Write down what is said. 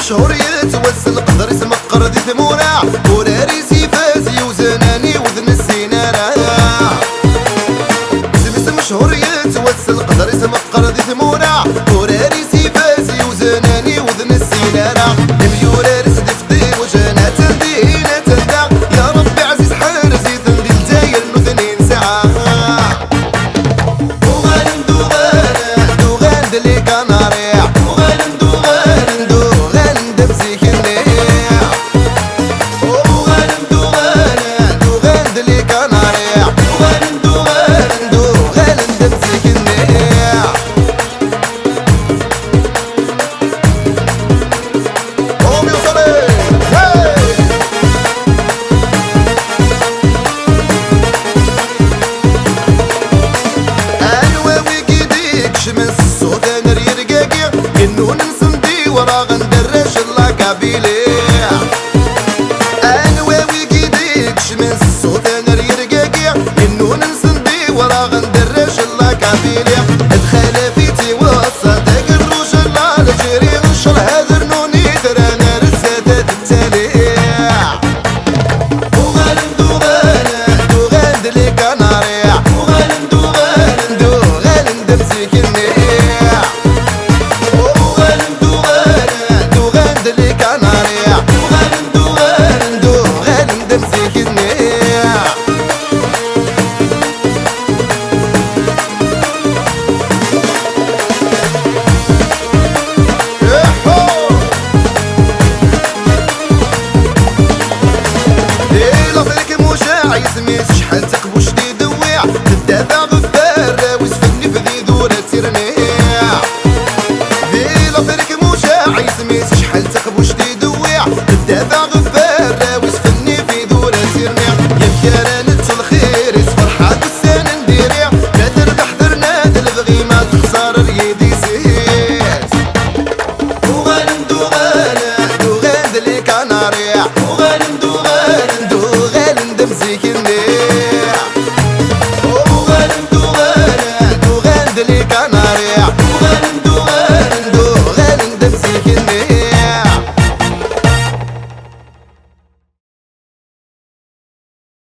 مشهور يتوسل قدر يسمى قردي ثمورة وراريسي فازي وزناني وذن السينارة اسم مشهور يتوسل قدر يسمى قردي ثمورة وراريسي فازي وزناني وذن السينارة الميورة رسد فدي وجانا تندينا تندا يا ربي عزيز حارزي تندي الجاير نثنين ساعة وغان دوغان دوغان دلي كناري Yeah.